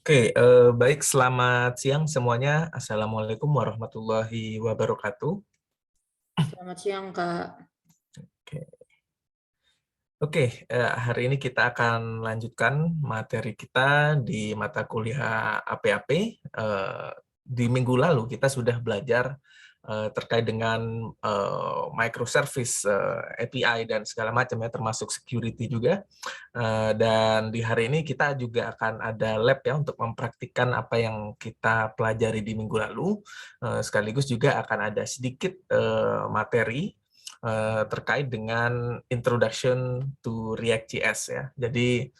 Baik, selamat siang semuanya. Assalamualaikum warahmatullahi wabarakatuh. Selamat siang, Kak. Oke, hari ini kita akan lanjutkan materi kita di mata kuliah APAP. Di minggu lalu kita sudah belajar terkait dengan microservice, API, dan segala macam ya, termasuk security juga. Dan di hari ini kita juga akan ada lab ya untuk mempraktikkan apa yang kita pelajari di minggu lalu. Sekaligus juga akan ada sedikit materi terkait dengan introduction to React.js ya. Jadi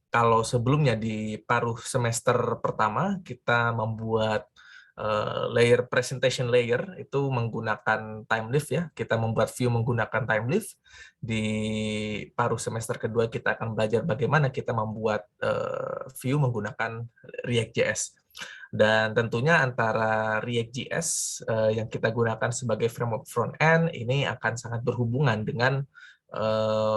kalau sebelumnya di paruh semester pertama kita membuat layer presentation layer itu menggunakan TimeLift ya. Kita membuat view menggunakan TimeLift. Di paruh semester kedua kita akan belajar bagaimana kita membuat view menggunakan React.js. Dan tentunya antara React.js yang kita gunakan sebagai framework front-end ini akan sangat berhubungan dengan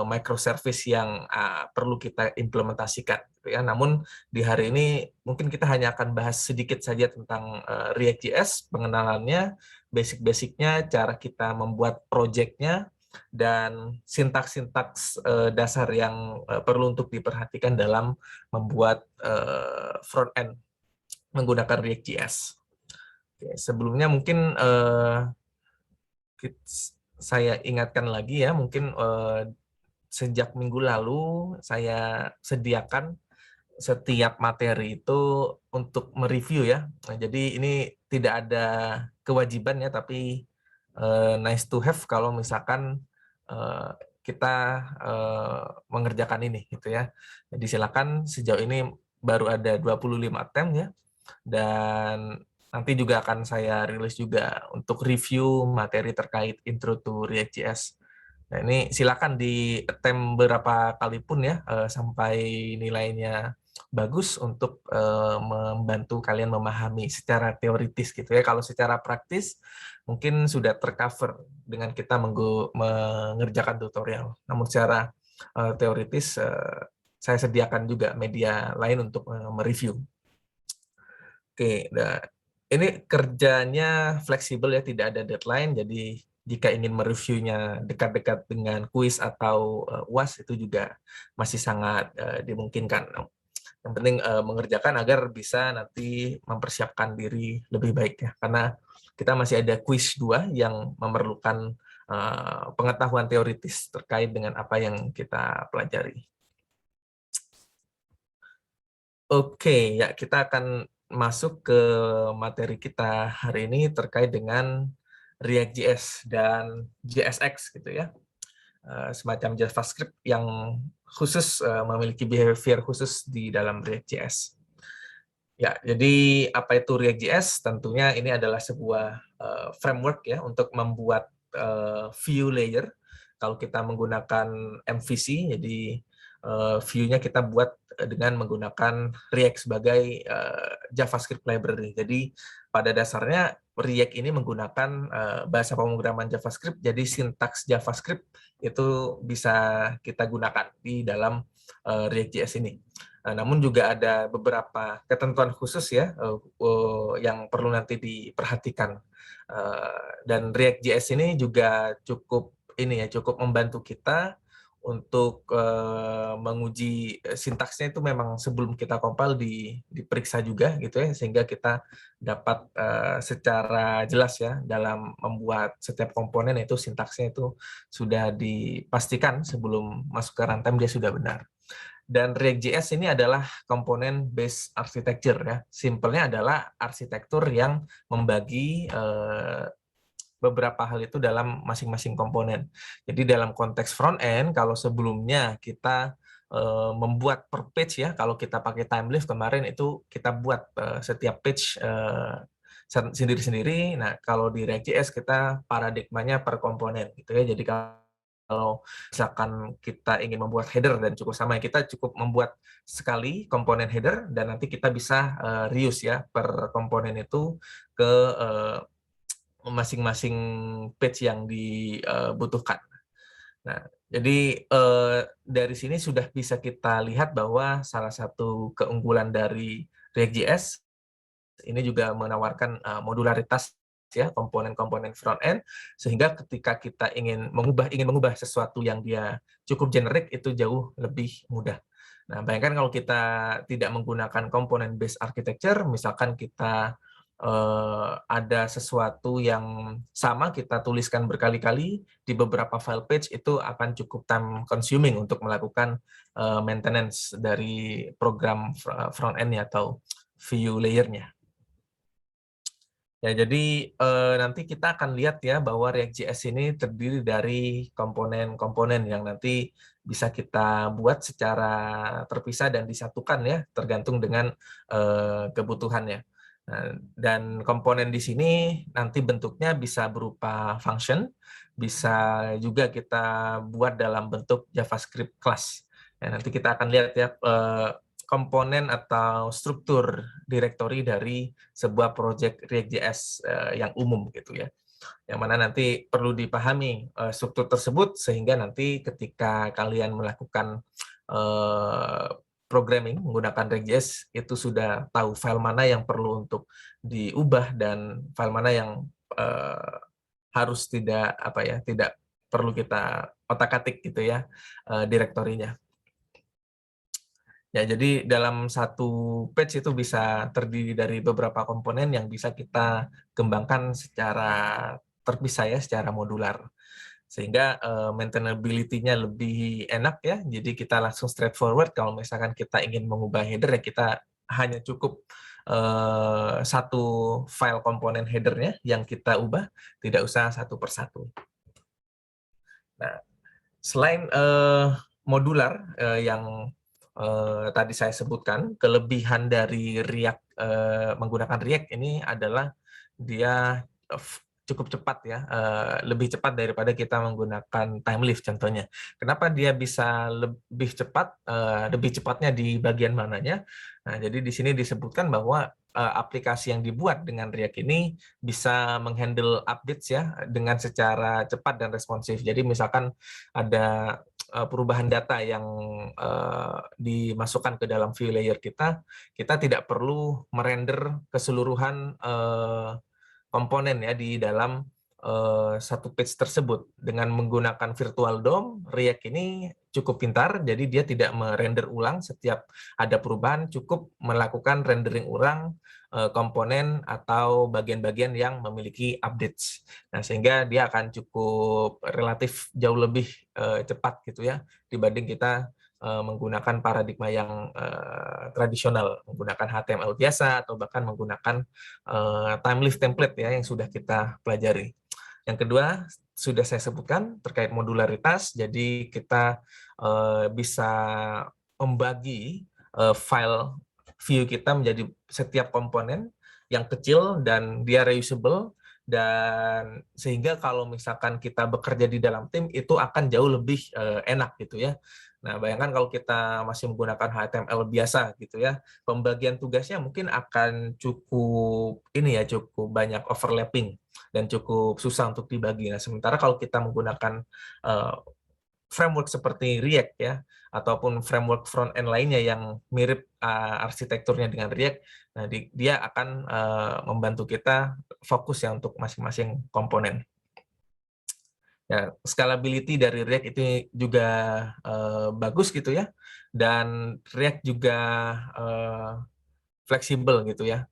microservice yang perlu kita implementasikan. Ya. Namun di hari ini mungkin kita hanya akan bahas sedikit saja tentang React.js, pengenalannya, basic-basicnya, cara kita membuat project-nya, dan sintaks-sintaks dasar yang perlu untuk diperhatikan dalam membuat front-end menggunakan React.js. Sebelumnya mungkin saya ingatkan lagi ya, mungkin sejak minggu lalu saya sediakan setiap materi itu untuk mereview ya. Nah, jadi ini tidak ada kewajiban ya, tapi nice to have kalau misalkan kita mengerjakan ini gitu ya. Jadi silakan, sejauh ini baru ada 25 attempt ya. Dan nanti juga akan saya rilis juga untuk review materi terkait intro to React.js. Nah, ini silakan di attempt berapa kali pun ya, sampai nilainya bagus untuk membantu kalian memahami secara teoritis gitu ya. Kalau secara praktis mungkin sudah tercover dengan kita mengerjakan tutorial. Namun secara teoritis saya sediakan juga media lain untuk mereview. Nah, ini kerjanya fleksibel ya, tidak ada deadline, jadi jika ingin mereviewnya dekat-dekat dengan kuis atau UAS itu juga masih sangat dimungkinkan. Yang penting mengerjakan agar bisa nanti mempersiapkan diri lebih baik ya, karena kita masih ada kuis 2 yang memerlukan pengetahuan teoritis terkait dengan apa yang kita pelajari. Ya, kita akan masuk ke materi kita hari ini terkait dengan React.js dan JSX gitu ya. Semacam JavaScript yang khusus memiliki behavior khusus di dalam React.js. Ya, jadi apa itu React.js? Tentunya ini adalah sebuah framework ya untuk membuat view layer. Kalau kita menggunakan MVC, jadi view-nya kita buat dengan menggunakan React sebagai JavaScript library. Jadi pada dasarnya React ini menggunakan bahasa pemrograman JavaScript, jadi sintaks JavaScript itu bisa kita gunakan di dalam React.js ini. Namun juga ada beberapa ketentuan khusus ya yang perlu nanti diperhatikan. Dan React.js ini juga cukup membantu kita untuk menguji sintaksnya. Itu memang sebelum kita compile diperiksa juga gitu ya, sehingga kita dapat secara jelas ya dalam membuat setiap komponen itu sintaksnya itu sudah dipastikan sebelum masuk ke runtime dia sudah benar. Dan React.js ini adalah komponen based architecture ya. Simpelnya adalah arsitektur yang membagi beberapa hal itu dalam masing-masing komponen. Jadi dalam konteks front end, kalau sebelumnya kita membuat per page ya, kalau kita pakai TimeLift kemarin itu kita buat setiap page sendiri-sendiri. Nah, kalau di React.js kita paradigmanya per komponen gitu ya. Jadi kalau misalkan kita ingin membuat header dan cukup sama, kita cukup membuat sekali komponen header dan nanti kita bisa reuse ya per komponen itu ke masing-masing page yang dibutuhkan. Nah, Jadi dari sini sudah bisa kita lihat bahwa salah satu keunggulan dari React.js ini juga menawarkan modularitas ya komponen-komponen front end, sehingga ketika kita ingin mengubah sesuatu yang dia cukup generik itu jauh lebih mudah. Nah, bayangkan kalau kita tidak menggunakan komponen based architecture, misalkan kita ada sesuatu yang sama kita tuliskan berkali-kali di beberapa file page, itu akan cukup time consuming untuk melakukan maintenance dari program front end-nya atau view layer-nya. Ya, jadi nanti kita akan lihat ya bahwa React.js ini terdiri dari komponen-komponen yang nanti bisa kita buat secara terpisah dan disatukan ya, tergantung dengan kebutuhannya. Nah, dan komponen di sini nanti bentuknya bisa berupa function, bisa juga kita buat dalam bentuk JavaScript class. Ya, nanti kita akan lihat ya komponen atau struktur directory dari sebuah project React.js yang umum gitu ya. Yang mana nanti perlu dipahami struktur tersebut sehingga nanti ketika kalian melakukan programming menggunakan React.js itu sudah tahu file mana yang perlu untuk diubah dan file mana yang harus tidak perlu kita otak-atik gitu ya direktorinya. Ya, jadi dalam satu page itu bisa terdiri dari beberapa komponen yang bisa kita kembangkan secara terpisah ya, secara modular. Sehingga maintainability-nya lebih enak ya, jadi kita langsung straightforward kalau misalkan kita ingin mengubah header ya kita hanya cukup satu file komponen header-nya yang kita ubah, tidak usah satu persatu. Nah, selain modular yang tadi saya sebutkan, kelebihan dari React menggunakan React ini adalah dia cukup cepat ya, lebih cepat daripada kita menggunakan Timelift contohnya. Kenapa dia bisa lebih cepat? Lebih cepatnya di bagian mananya? Nah, jadi di sini disebutkan bahwa aplikasi yang dibuat dengan React ini bisa menghandle updates ya dengan secara cepat dan responsif. Jadi misalkan ada perubahan data yang dimasukkan ke dalam view layer kita tidak perlu merender keseluruhan komponen ya di dalam satu page tersebut. Dengan menggunakan virtual DOM, React ini cukup pintar, jadi dia tidak merender ulang setiap ada perubahan, cukup melakukan rendering ulang komponen atau bagian-bagian yang memiliki updates. Nah, sehingga dia akan cukup relatif jauh lebih cepat gitu ya dibanding kita menggunakan paradigma yang tradisional, menggunakan HTML biasa atau bahkan menggunakan Timelift template ya yang sudah kita pelajari. Yang kedua sudah saya sebutkan terkait modularitas, jadi kita bisa membagi file view kita menjadi setiap komponen yang kecil dan dia reusable, dan sehingga kalau misalkan kita bekerja di dalam tim itu akan jauh lebih enak gitu ya. Nah, bayangkan kalau kita masih menggunakan HTML biasa gitu ya, pembagian tugasnya mungkin akan cukup cukup banyak overlapping dan cukup susah untuk dibagi. Nah, sementara kalau kita menggunakan framework seperti React ya, ataupun framework front end lainnya yang mirip arsitekturnya dengan React, nah dia akan membantu kita fokus ya untuk masing-masing komponen. Ya, scalability dari React itu juga bagus gitu ya, dan React juga fleksibel gitu ya.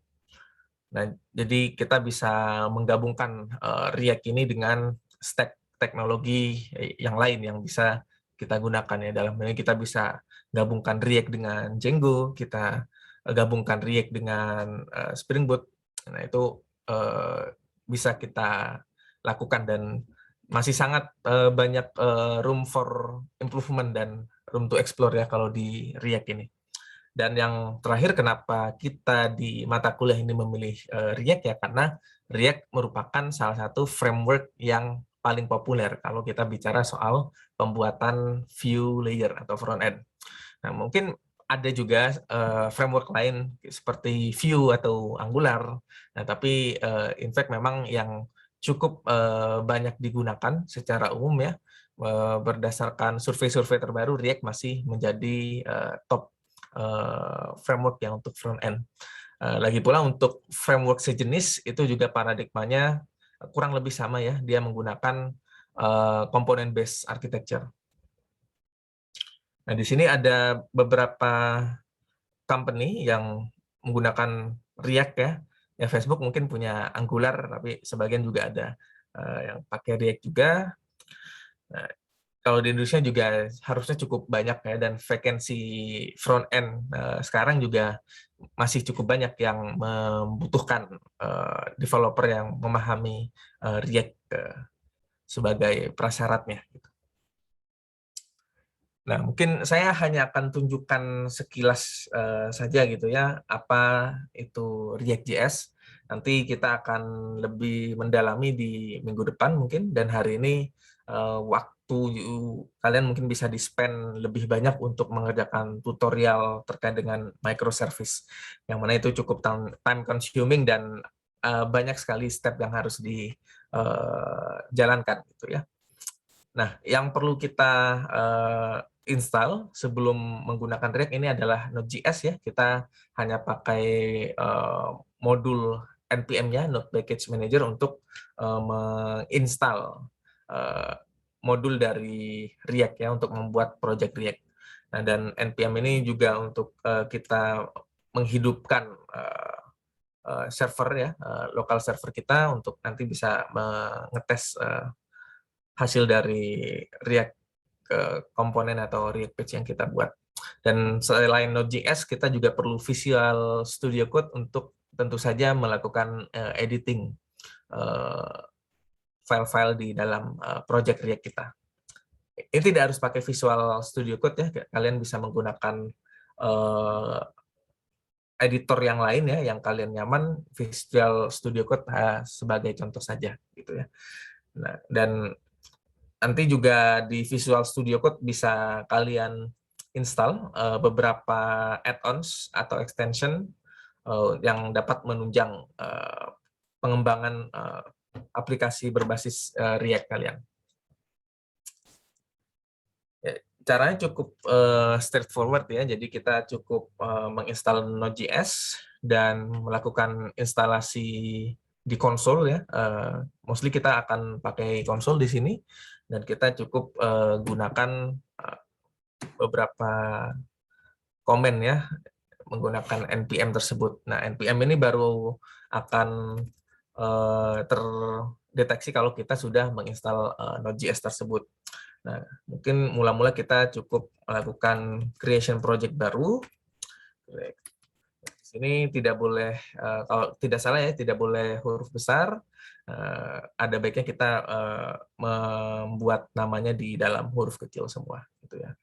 Nah, jadi kita bisa menggabungkan React ini dengan stack teknologi yang lain yang bisa kita gunakan ya. Dalam hal ini kita bisa gabungkan React dengan Django, kita gabungkan React dengan Spring Boot. Nah, itu bisa kita lakukan dan masih sangat banyak room for improvement dan room to explore ya kalau di React ini. Dan yang terakhir, kenapa kita di mata kuliah ini memilih React ya, karena React merupakan salah satu framework yang paling populer kalau kita bicara soal pembuatan view layer atau front end. Nah, mungkin ada juga framework lain seperti Vue atau Angular, nah, tapi in fact memang yang cukup banyak digunakan secara umum ya, berdasarkan survei-survei terbaru, React masih menjadi top framework yang untuk front end. Lagi pula untuk framework sejenis itu juga paradigmanya kurang lebih sama ya, dia menggunakan component based architecture. Nah, di sini ada beberapa company yang menggunakan React ya. Ya Facebook mungkin punya Angular, tapi sebagian juga ada yang pakai React juga. Nah, kalau di Indonesia juga harusnya cukup banyak ya, dan vacancy front end sekarang juga masih cukup banyak yang membutuhkan developer yang memahami React sebagai prasyaratnya. Nah, mungkin saya hanya akan tunjukkan sekilas saja gitu ya, apa itu React.js. Nanti kita akan lebih mendalami di minggu depan mungkin, dan hari ini waktu kalian mungkin bisa di-spend lebih banyak untuk mengerjakan tutorial terkait dengan microservice, yang mana itu cukup time consuming dan banyak sekali step yang harus dijalankan gitu ya. Nah, yang perlu kita install sebelum menggunakan React ini adalah Node.js ya. Kita hanya pakai modul npm-nya, Node Package Manager, untuk menginstal modul dari React ya, untuk membuat project React. Nah, dan npm ini juga untuk kita menghidupkan server ya, lokal server kita, untuk nanti bisa mengetes hasil dari React komponen atau React page yang kita buat. Dan selain Node.js, kita juga perlu Visual Studio Code untuk tentu saja melakukan editing file-file di dalam project React kita. Ini tidak harus pakai Visual Studio Code ya, kalian bisa menggunakan editor yang lain ya, yang kalian nyaman. Visual Studio Code sebagai contoh saja gitu ya. Nah, dan nanti juga di Visual Studio Code bisa kalian install beberapa add-ons atau extension yang dapat menunjang pengembangan aplikasi berbasis React kalian. Caranya cukup straightforward ya, jadi kita cukup menginstal Node.js dan melakukan instalasi di konsol ya. Mostly kita akan pakai konsol di sini, dan kita cukup gunakan beberapa komen ya, menggunakan npm tersebut. Nah, npm ini baru akan terdeteksi kalau kita sudah menginstal Node.js tersebut. Nah, mungkin mula-mula kita cukup melakukan creation project baru. Di sini tidak boleh, kalau tidak salah ya, tidak boleh huruf besar. Ada baiknya kita membuat namanya di dalam huruf kecil semua, gitu ya.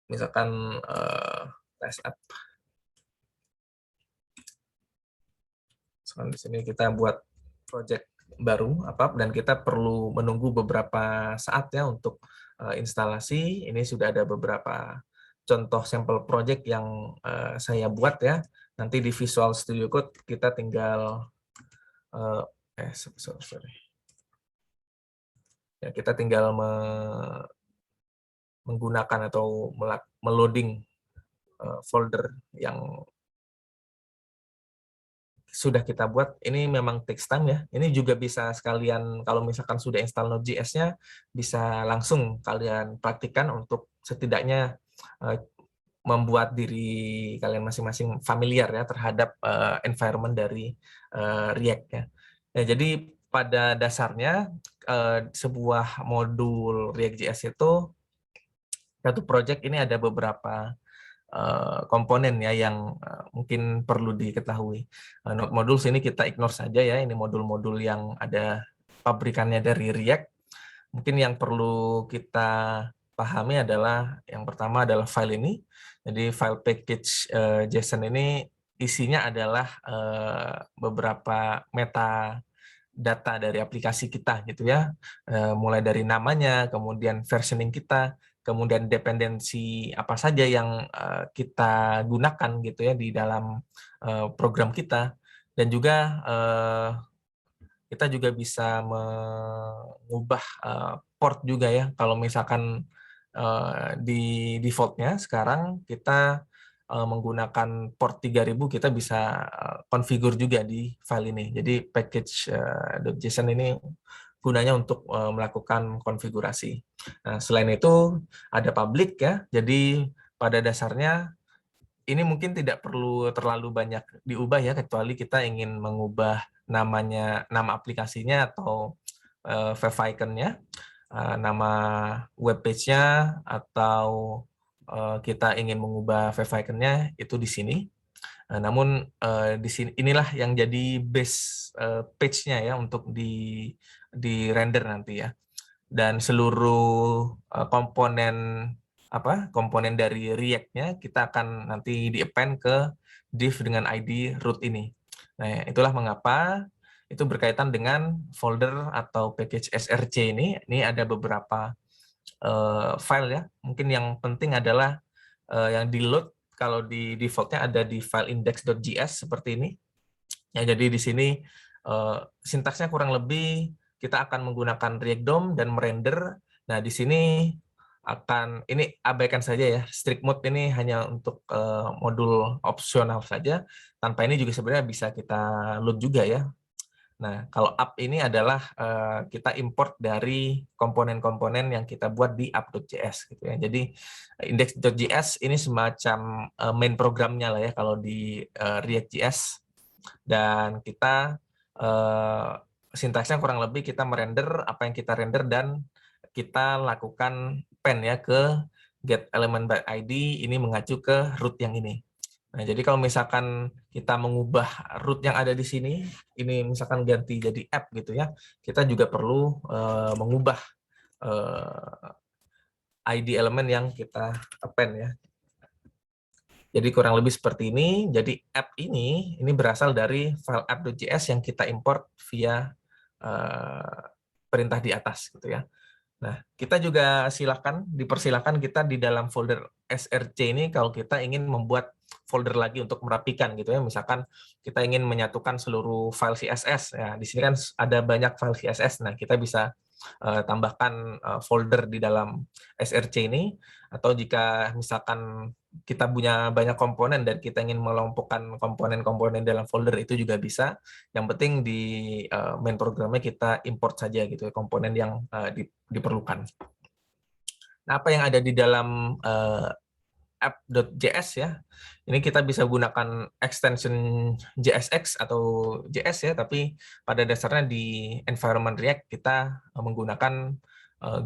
Misalkan test app. Di sini kita buat project baru dan kita perlu menunggu beberapa saat ya untuk instalasi. Ini sudah ada beberapa contoh sampel project yang saya buat ya. Nanti di Visual Studio Code kita tinggal ya, kita tinggal menggunakan atau meloading folder yang sudah kita buat. Ini memang takes time ya. Ini juga bisa sekalian, kalau misalkan sudah install Node.js-nya, bisa langsung kalian praktikkan untuk setidaknya membuat diri kalian masing-masing familiar ya terhadap environment dari React ya. Nah, jadi pada dasarnya sebuah modul React.js itu, satu project ini ada beberapa komponen ya yang mungkin perlu diketahui. Modul sini kita ignore saja ya, ini modul-modul yang ada pabrikannya dari React. Mungkin yang perlu kita pahami adalah, yang pertama adalah file ini. Jadi file package JSON ini isinya adalah beberapa meta data dari aplikasi kita gitu ya, mulai dari namanya, kemudian versioning kita, kemudian dependensi apa saja yang kita gunakan gitu ya di dalam program kita, dan juga kita juga bisa mengubah port juga ya. Kalau misalkan di default-nya sekarang kita menggunakan port 3000, kita bisa configure juga di file ini. Jadi package.json ini gunanya untuk melakukan konfigurasi. Nah, selain itu ada public ya. Jadi pada dasarnya ini mungkin tidak perlu terlalu banyak diubah ya, kecuali kita ingin mengubah nama aplikasinya atau web icon-nya, nama web page-nya, atau kita ingin mengubah web icon-nya, itu di sini. Namun di sini inilah yang jadi base page-nya ya untuk di render nanti ya. Dan seluruh komponen dari React-nya kita akan nanti di-append ke div dengan ID root ini. Nah, itulah mengapa itu berkaitan dengan folder atau package src ini. Ini ada beberapa file ya. Mungkin yang penting adalah yang di-load, kalau di default-nya ada di file index.js seperti ini. Ya, jadi di sini sintaksnya kurang lebih kita akan menggunakan React DOM dan merender. Nah, di sini ini abaikan saja ya. Strict mode ini hanya untuk modul opsional saja. Tanpa ini juga sebenarnya bisa kita load juga ya. Nah, kalau app ini adalah kita import dari komponen-komponen yang kita buat di app.js gitu ya. Jadi index.js ini semacam main programnya lah ya kalau di React.js, dan kita sintaksnya kurang lebih kita merender apa yang kita render dan kita lakukan pen ya ke get element by ID, ini mengacu ke root yang ini. Nah, jadi kalau misalkan kita mengubah root yang ada di sini, ini misalkan ganti jadi app gitu ya, kita juga perlu mengubah ID elemen yang kita append ya. Jadi kurang lebih seperti ini. Jadi app ini berasal dari file app.js yang kita import via perintah di atas gitu ya. Nah, kita juga dipersilakan kita di dalam folder src ini kalau kita ingin membuat folder lagi untuk merapikan gitu ya. Misalkan kita ingin menyatukan seluruh file CSS ya. Di sini kan ada banyak file CSS. Nah, kita bisa tambahkan folder di dalam src ini, atau jika misalkan kita punya banyak komponen dan kita ingin melompokkan komponen-komponen dalam folder, itu juga bisa. Yang penting di main programnya kita import saja gitu ya, komponen yang diperlukan. Nah, apa yang ada di dalam app.js ya, ini kita bisa gunakan extension JSX atau JS ya, tapi pada dasarnya di environment React kita menggunakan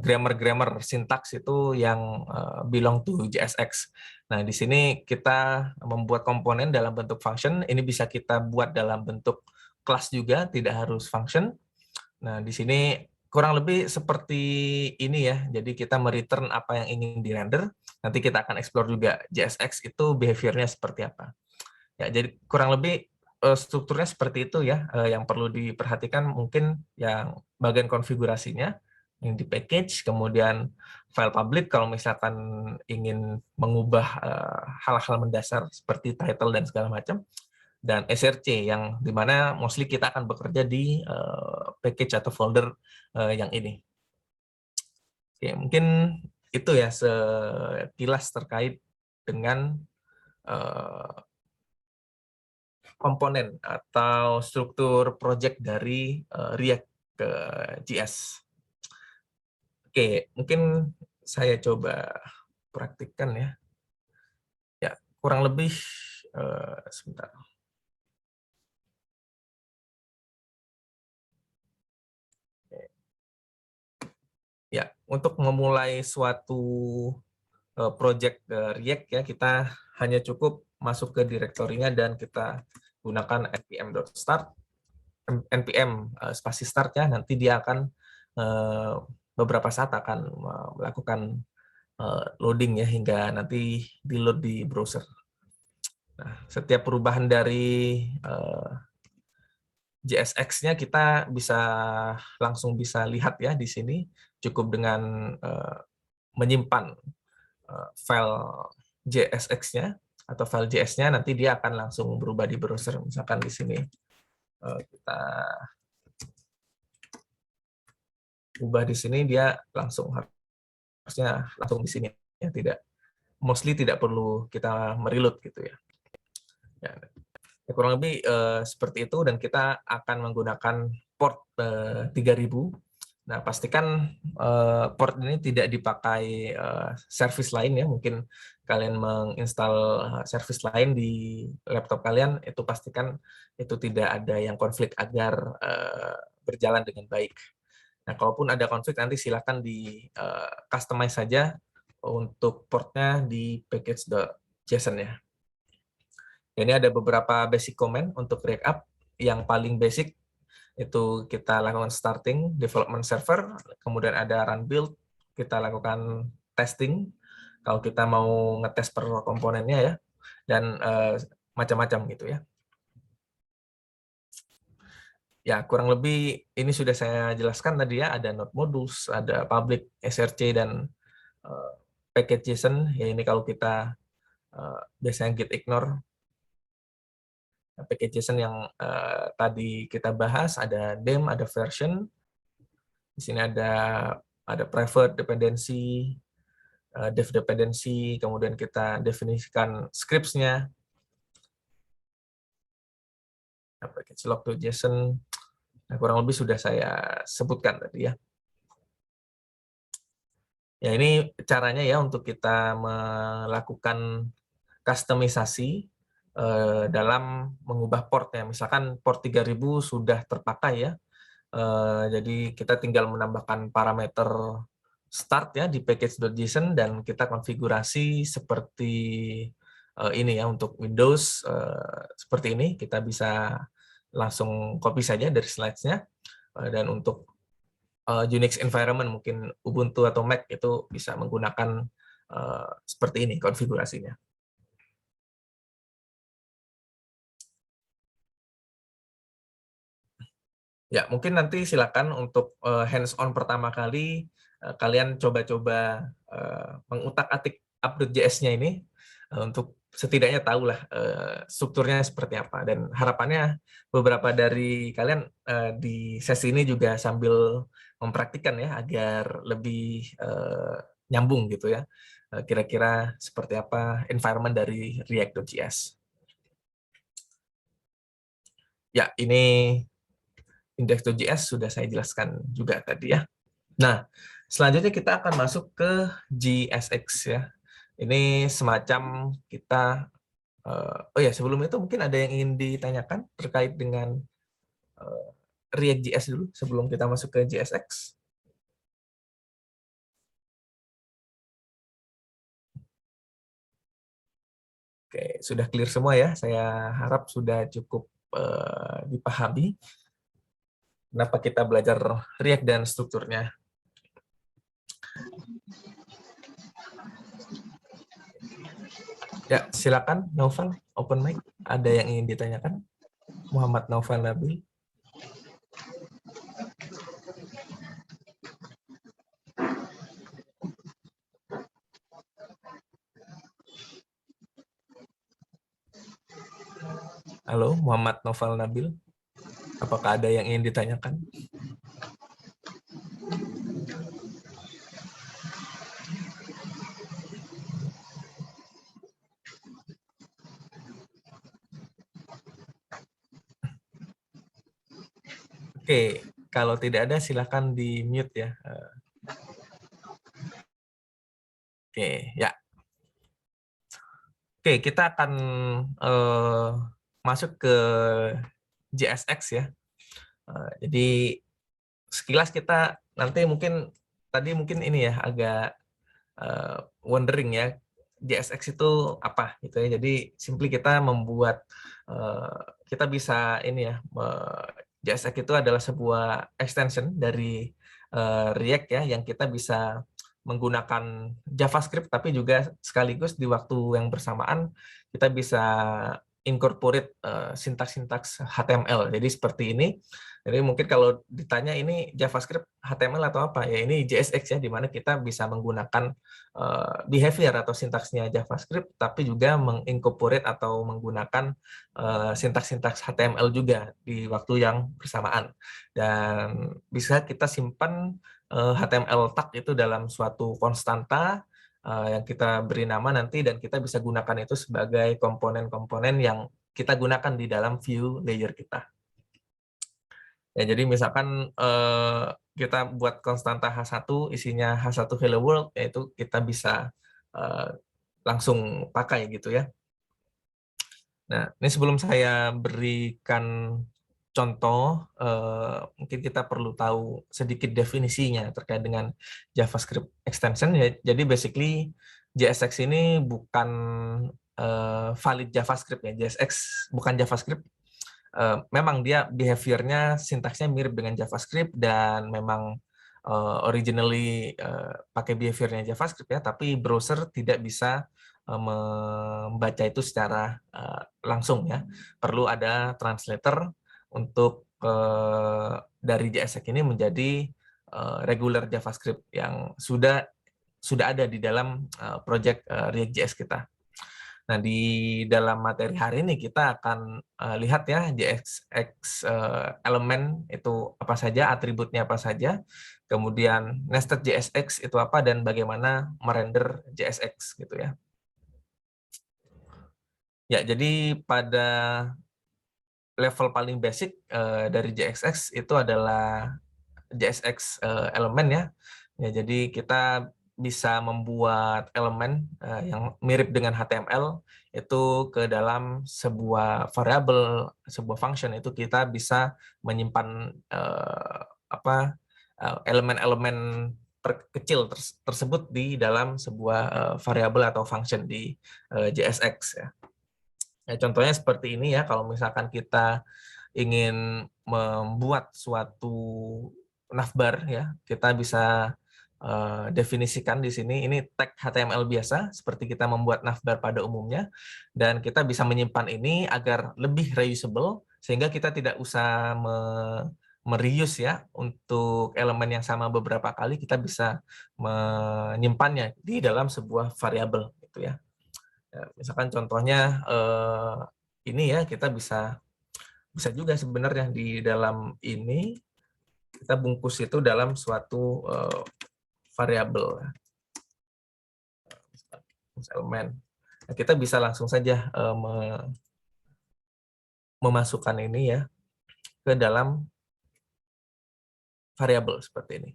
grammar sintaks itu yang belong to JSX. Nah, di sini kita membuat komponen dalam bentuk function, ini bisa kita buat dalam bentuk kelas juga, tidak harus function. Nah, di sini kurang lebih seperti ini ya. Jadi kita mereturn apa yang ingin di-render. Nanti kita akan explore juga JSX itu behavior-nya seperti apa. Ya, jadi kurang lebih strukturnya seperti itu ya. Yang perlu diperhatikan mungkin yang bagian konfigurasinya, yang di package, kemudian file public kalau misalkan ingin mengubah hal-hal mendasar seperti title dan segala macam, dan src yang dimana mostly kita akan bekerja di package atau folder yang ini. Oke, mungkin itu ya sekilas terkait dengan komponen atau struktur project dari React ke JS. Oke, mungkin saya coba praktikkan ya. Ya, kurang lebih sebentar. Ya, untuk memulai suatu project React ya, kita hanya cukup masuk ke direktorinya dan kita gunakan npm.start, npm spasi start ya, nanti dia akan beberapa saat akan melakukan loading ya, hingga nanti di load di browser. Nah, setiap perubahan dari JSX-nya kita langsung bisa lihat ya di sini, cukup dengan menyimpan file JSX-nya atau file JS-nya, nanti dia akan langsung berubah di browser. Misalkan di sini kita ubah di sini, dia harusnya langsung di sini ya, mostly tidak perlu kita mereload gitu ya. Ya, kurang lebih seperti itu, dan kita akan menggunakan port 3000. Nah, pastikan port ini tidak dipakai service lain ya. Mungkin kalian menginstal service lain di laptop kalian, itu pastikan itu tidak ada yang konflik agar berjalan dengan baik. Nah, kalaupun ada konflik, nanti silakan di customize saja untuk portnya di package.json ya. Ini ada beberapa basic command untuk React App. Yang paling basic itu kita lakukan starting development server, kemudian ada run build, kita lakukan testing kalau kita mau ngetes per komponennya ya, dan macam-macam gitu ya. Ya, kurang lebih ini sudah saya jelaskan tadi ya, ada node modules, ada public, src, dan package JSON. Ya, ini kalau kita biasanya git ignore package JSON yang tadi kita bahas, ada dem, ada version. Di sini ada private dependency, dev dependency, kemudian kita definisikan scripts-nya, package log.json. Nah, kurang lebih sudah saya sebutkan tadi ya. Ya, ini caranya ya untuk kita melakukan customisasi dalam mengubah portnya. Misalkan port 3000 sudah terpakai ya, jadi kita tinggal menambahkan parameter start ya di package.json, dan kita konfigurasi seperti ini ya. Untuk Windows seperti ini, kita bisa langsung copy saja dari slides-nya, dan untuk Unix environment, mungkin Ubuntu atau Mac, itu bisa menggunakan seperti ini konfigurasinya. Ya, mungkin nanti silakan untuk hands-on pertama kali, kalian coba-coba mengutak-atik update.js-nya ini, untuk setidaknya tahulah strukturnya seperti apa. Dan harapannya beberapa dari kalian di sesi ini juga sambil mempraktikkan ya, agar lebih nyambung gitu ya. Kira-kira seperti apa environment dari React.js. Ya, ini index.js sudah saya jelaskan juga tadi ya. Nah, selanjutnya kita akan masuk ke JSX ya. Ini semacam kita, oh ya, sebelum itu mungkin ada yang ingin ditanyakan terkait dengan React.js dulu sebelum kita masuk ke JSX. Oke, sudah clear semua ya. Saya harap sudah cukup dipahami kenapa kita belajar React dan strukturnya. Ya, silakan Naufal, open mic. Ada yang ingin ditanyakan? Muhammad Naufal Nabil. Halo, Muhammad Naufal Nabil. Apakah ada yang ingin ditanyakan? Oke, kalau tidak ada silakan di mute ya. Oke, ya. Oke, kita akan masuk ke JSX ya. Jadi sekilas kita nanti mungkin ini ya, agak wondering ya, JSX itu apa gitu ya. Jadi simply kita membuat, kita bisa ini ya, JSX itu adalah sebuah extension dari React ya, yang kita bisa menggunakan JavaScript, tapi juga sekaligus di waktu yang bersamaan kita bisa incorporate sintaks-sintaks HTML. Jadi seperti ini. Jadi mungkin kalau ditanya ini JavaScript HTML atau apa, ya ini JSX ya, di mana kita bisa menggunakan behavior atau sintaksnya JavaScript, tapi juga mengincorporate atau menggunakan sintaks-sintaks HTML juga di waktu yang bersamaan. Dan bisa kita simpan HTML tag itu dalam suatu konstanta yang kita beri nama nanti, dan kita bisa gunakan itu sebagai komponen-komponen yang kita gunakan di dalam view layer kita. Ya, jadi misalkan kita buat konstanta H1 isinya H1 hello world, yaitu kita bisa langsung pakai gitu ya. Nah, ini sebelum saya berikan contoh, mungkin kita perlu tahu sedikit definisinya terkait dengan JavaScript extension. Ya, jadi basically JSX ini bukan valid JavaScript ya. JSX bukan JavaScript. Memang dia behavior-nya, sintaksnya mirip dengan JavaScript, dan memang originally pakai behavior-nya JavaScript ya, tapi browser tidak bisa membaca itu secara langsung ya. Perlu ada translator untuk dari JSX ini menjadi regular JavaScript yang sudah ada di dalam project React.js kita. Nah, di dalam materi hari ini kita akan lihat ya JSX elemen itu apa saja, atributnya apa saja, kemudian nested JSX itu apa, dan bagaimana merender JSX gitu ya. Ya, jadi pada level paling basic dari JSX itu adalah JSX elemen ya. Ya, jadi kita bisa membuat elemen yang mirip dengan HTML itu ke dalam sebuah variabel, sebuah function. Itu kita bisa menyimpan elemen-elemen kecil tersebut di dalam sebuah variabel atau function di JSX ya. Ya, contohnya seperti ini ya, kalau misalkan kita ingin membuat suatu navbar ya, kita bisa definisikan di sini, ini tag HTML biasa seperti kita membuat navbar pada umumnya, dan kita bisa menyimpan ini agar lebih reusable sehingga kita tidak usah mereuse ya, untuk elemen yang sama beberapa kali kita bisa menyimpannya di dalam sebuah variabel gitu ya. Ya, misalkan contohnya ini ya, kita bisa juga sebenarnya di dalam ini kita bungkus itu dalam suatu variabel elemen. Nah, kita bisa langsung saja memasukkan ini ya ke dalam variabel seperti ini.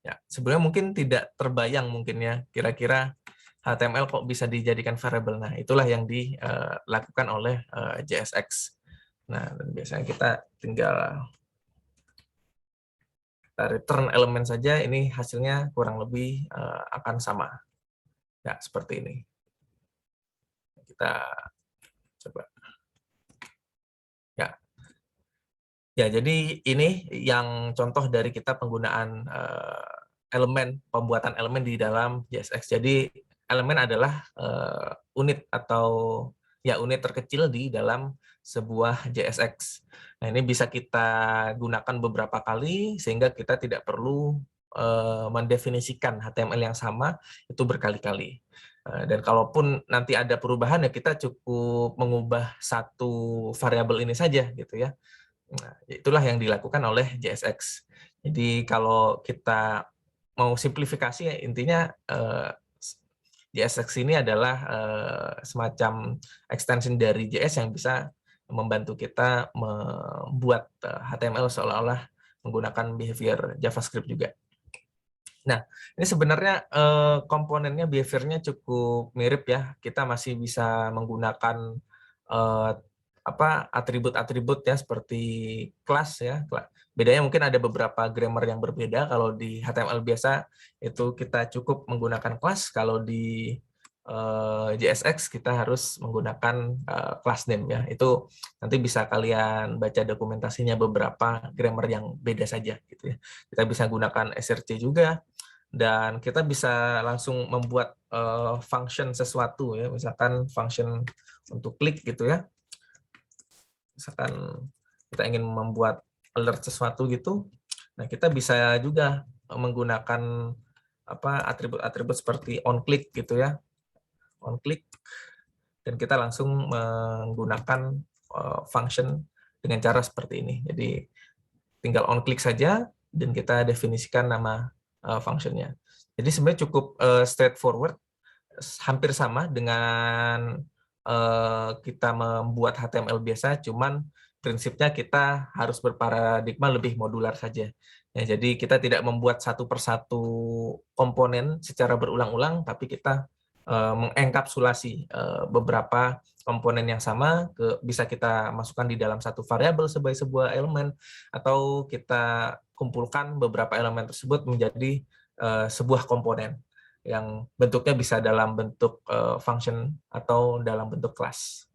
Ya, sebenarnya mungkin tidak terbayang mungkin ya, kira-kira HTML kok bisa dijadikan variabel. Nah, itulah yang dilakukan oleh JSX. Nah, dan biasanya kita tinggal return elemen saja, ini hasilnya kurang lebih akan sama. Ya, seperti ini. Kita coba. Ya. Ya, jadi ini yang contoh dari kita penggunaan pembuatan elemen di dalam JSX. Jadi elemen adalah unit atau ya unit terkecil di dalam sebuah JSX. Nah, ini bisa kita gunakan beberapa kali sehingga kita tidak perlu mendefinisikan HTML yang sama itu berkali-kali. Dan kalaupun nanti ada perubahan ya kita cukup mengubah satu variabel ini saja gitu ya. Nah, itulah yang dilakukan oleh JSX. Jadi kalau kita mau simplifikasi ya, intinya JSX ini adalah semacam extension dari JS yang bisa membantu kita membuat HTML seolah-olah menggunakan behavior JavaScript juga. Nah, ini sebenarnya komponennya, behavior-nya cukup mirip ya. Kita masih bisa menggunakan atribut-atribut ya, seperti kelas ya. Bedanya mungkin ada beberapa grammar yang berbeda. Kalau di HTML biasa itu kita cukup menggunakan kelas. Kalau di JSX kita harus menggunakan class name ya. Itu nanti bisa kalian baca dokumentasinya, beberapa grammar yang beda saja gitu ya. Kita bisa gunakan src juga, dan kita bisa langsung membuat function sesuatu ya, misalkan function untuk klik gitu ya. Misalkan kita ingin membuat alert sesuatu gitu, nah kita bisa juga menggunakan atribut-atribut seperti onClick gitu ya, onClick, dan kita langsung menggunakan function dengan cara seperti ini. Jadi tinggal onClick saja, dan kita definisikan nama functionnya. Jadi sebenarnya cukup straightforward, hampir sama dengan kita membuat HTML biasa, cuman prinsipnya kita harus berparadigma lebih modular saja. Ya, jadi kita tidak membuat satu persatu komponen secara berulang-ulang, tapi kita mengenkapsulasi beberapa komponen yang sama, bisa kita masukkan di dalam satu variabel sebagai sebuah elemen, atau kita kumpulkan beberapa elemen tersebut menjadi sebuah komponen yang bentuknya bisa dalam bentuk function atau dalam bentuk kelas.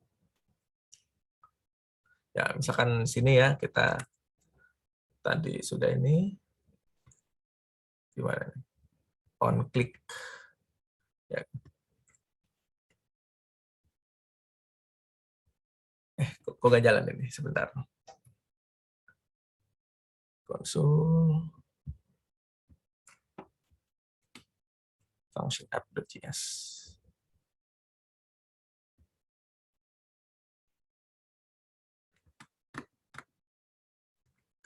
Ya, misalkan sini ya, kita tadi sudah ini, gimana nih? On click. Ya. Kok gak jalan ini? Sebentar. Konsul function app.js.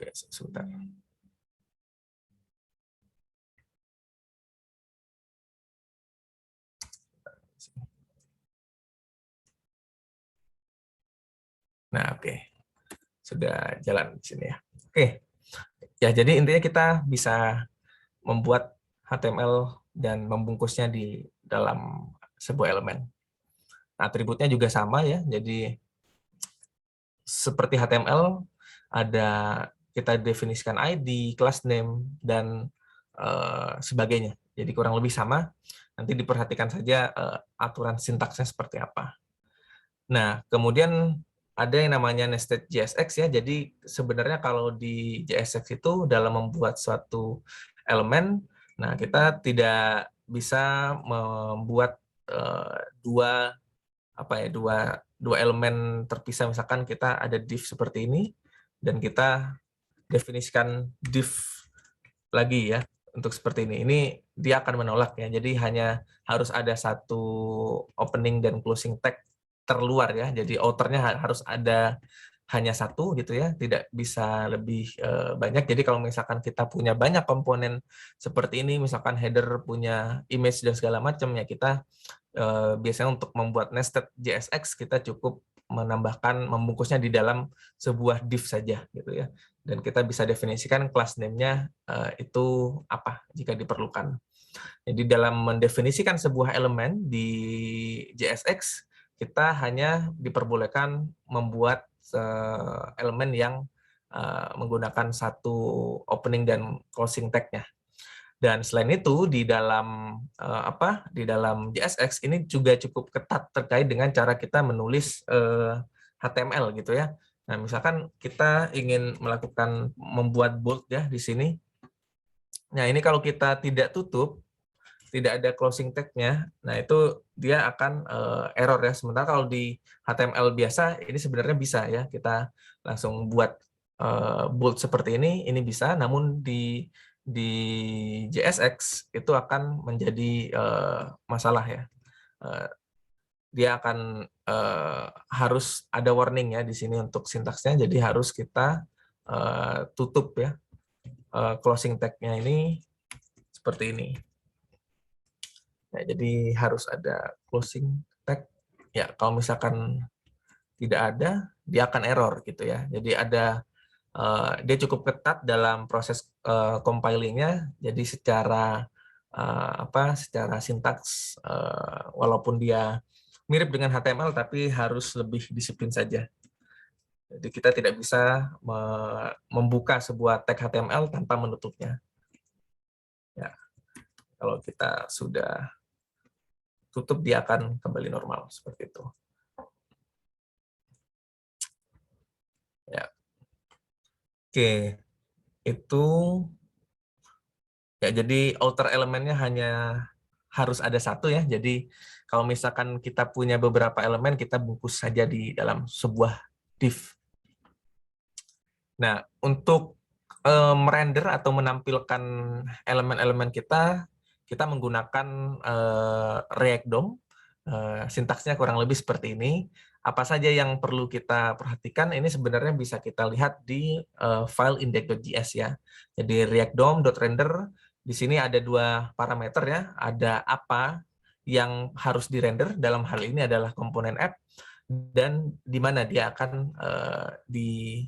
Oke, sebentar. Nah, oke. Sudah jalan di sini ya. Oke. Ya, jadi intinya kita bisa membuat HTML dan membungkusnya di dalam sebuah elemen. Nah, atributnya juga sama ya. Jadi seperti HTML ada kita definisikan ID, class name, dan sebagainya. Jadi kurang lebih sama. Nanti diperhatikan saja aturan sintaksnya seperti apa. Nah, kemudian ada yang namanya nested JSX ya. Jadi sebenarnya kalau di JSX itu dalam membuat suatu elemen, nah kita tidak bisa membuat dua elemen terpisah. Misalkan kita ada div seperti ini dan kita definisikan div lagi ya untuk seperti ini. Ini dia akan menolak ya. Jadi hanya harus ada satu opening dan closing tag terluar ya. Jadi outernya harus ada hanya satu gitu ya, tidak bisa lebih banyak. Jadi kalau misalkan kita punya banyak komponen seperti ini, misalkan header punya image dan segala macam ya, kita biasanya untuk membuat nested JSX kita cukup menambahkan, membungkusnya di dalam sebuah div saja gitu ya. Dan kita bisa definisikan class name-nya itu apa jika diperlukan. Jadi dalam mendefinisikan sebuah elemen di JSX, kita hanya diperbolehkan membuat elemen yang menggunakan satu opening dan closing tag-nya. Dan selain itu di dalam di dalam JSX ini juga cukup ketat terkait dengan cara kita menulis HTML gitu ya. Nah, misalkan kita ingin membuat bold ya di sini. Nah, ini kalau kita tidak tutup, tidak ada closing tag-nya, nah itu dia akan error ya. Sementara kalau di HTML biasa ini sebenarnya bisa ya, kita langsung buat bold seperti ini bisa, namun di JSX itu akan menjadi masalah ya. Dia akan harus ada warning ya di sini untuk sintaksnya, jadi harus kita tutup ya closing tag-nya ini seperti ini. Ya, jadi harus ada closing tag. Ya, kalau misalkan tidak ada, dia akan error gitu ya. Jadi ada dia cukup ketat dalam proses compilingnya. Jadi secara secara sintaks walaupun dia mirip dengan HTML tapi harus lebih disiplin saja. Jadi kita tidak bisa membuka sebuah tag HTML tanpa menutupnya. Ya, kalau kita sudah tutup dia akan kembali normal seperti itu. Ya. Oke, itu ya jadi outer elemennya hanya harus ada satu ya. Jadi kalau misalkan kita punya beberapa elemen, kita bungkus saja di dalam sebuah div. Nah, untuk merender atau menampilkan elemen-elemen kita menggunakan React DOM. Sintaksnya kurang lebih seperti ini. apa saja yang perlu kita perhatikan ini sebenarnya bisa kita lihat di file index.js ya. Jadi React DOM.render di sini ada 2 parameter ya, ada apa yang harus dirender, dalam hal ini adalah komponen app, dan di mana dia akan di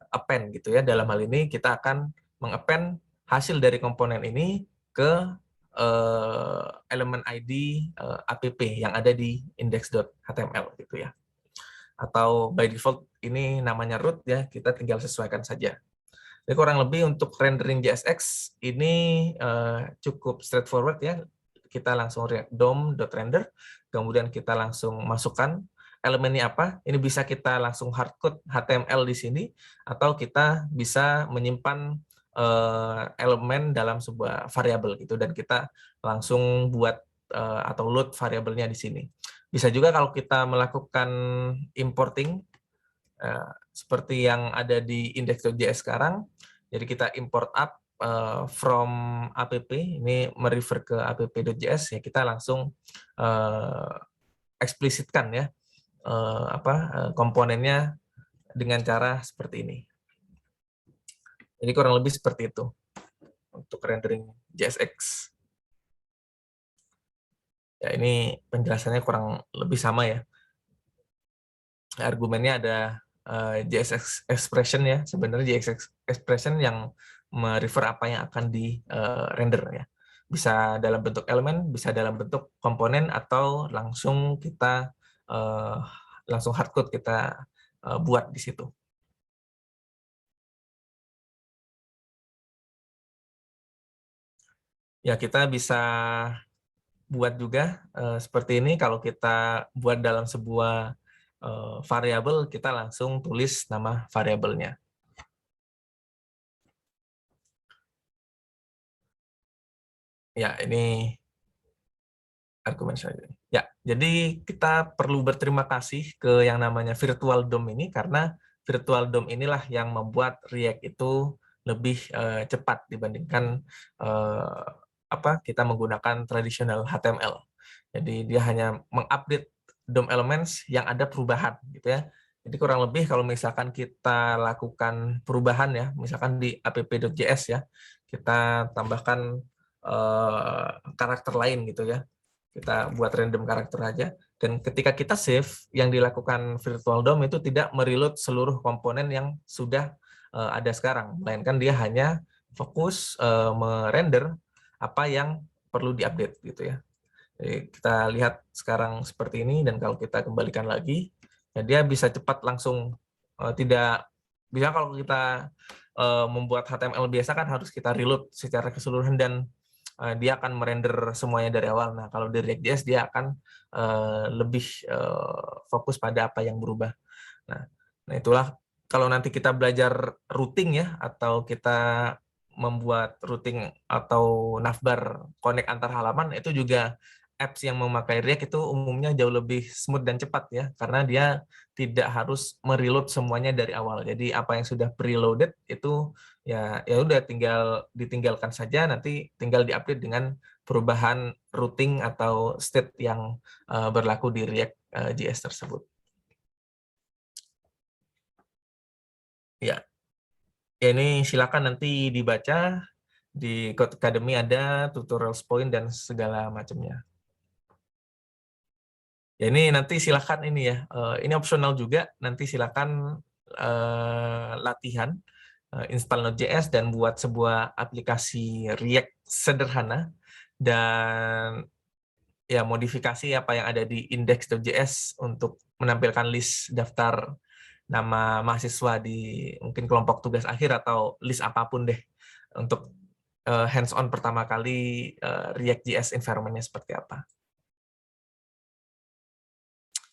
append gitu ya. Dalam hal ini kita akan mengappend hasil dari komponen ini ke elemen ID app yang ada di index.html gitu ya. Atau by default ini namanya root ya, kita tinggal sesuaikan saja. Jadi kurang lebih untuk rendering JSX ini cukup straightforward ya. Kita langsung React DOM.render, kemudian kita langsung masukkan elemennya apa. Ini bisa kita langsung hardcode HTML di sini, atau kita bisa menyimpan elemen dalam sebuah variabel gitu, dan kita langsung buat atau load variabelnya di sini. Bisa juga kalau kita melakukan importing seperti yang ada di index.js sekarang. Jadi kita import up from app, ini merefer ke app.js ya, kita langsung eksplisitkan ya komponennya dengan cara seperti ini. Jadi kurang lebih seperti itu untuk rendering JSX. Ya, ini penjelasannya kurang lebih sama ya. Argumennya ada JSX expression ya, sebenarnya JSX expression yang merefer apa yang akan di render ya. Bisa dalam bentuk elemen, bisa dalam bentuk komponen, atau langsung kita langsung hardcode kita buat di situ. Ya, kita bisa buat juga seperti ini. Kalau kita buat dalam sebuah variabel, kita langsung tulis nama variabelnya. Ya, ini argumen selanjutnya. Ya, jadi kita perlu berterima kasih ke yang namanya Virtual DOM ini, karena Virtual DOM inilah yang membuat React itu lebih cepat dibandingkan kita menggunakan tradisional HTML. Jadi dia hanya mengupdate DOM elements yang ada perubahan gitu ya. Jadi kurang lebih kalau misalkan kita lakukan perubahan ya, misalkan di app.js ya, kita tambahkan karakter lain gitu ya. Kita buat random karakter aja, dan ketika kita save, yang dilakukan Virtual DOM itu tidak mereload seluruh komponen yang sudah ada sekarang, melainkan dia hanya fokus merender apa yang perlu diupdate gitu ya. Jadi kita lihat sekarang seperti ini, dan kalau kita kembalikan lagi, ya dia bisa cepat langsung, tidak bisa kalau kita membuat HTML biasa kan harus kita reload secara keseluruhan, dan dia akan merender semuanya dari awal. Nah, kalau di React.js dia akan lebih fokus pada apa yang berubah. Nah, itulah kalau nanti kita belajar routing ya, atau kita membuat routing atau navbar connect antar halaman, itu juga apps yang memakai React itu umumnya jauh lebih smooth dan cepat ya, karena dia tidak harus mereload semuanya dari awal. Jadi apa yang sudah preloaded itu ya udah tinggal ditinggalkan saja, nanti tinggal diupdate dengan perubahan routing atau state yang berlaku di React JS tersebut. Ya, ini silakan nanti dibaca di Codecademy, ada tutorial point dan segala macamnya. Ya, ini nanti silakan ini ya, ini opsional juga, nanti silakan latihan install Node.js dan buat sebuah aplikasi React sederhana, dan ya modifikasi apa yang ada di index.js untuk menampilkan list daftar nama mahasiswa di mungkin kelompok tugas akhir, atau list apapun deh, untuk hands-on pertama kali React.js environment-nya seperti apa.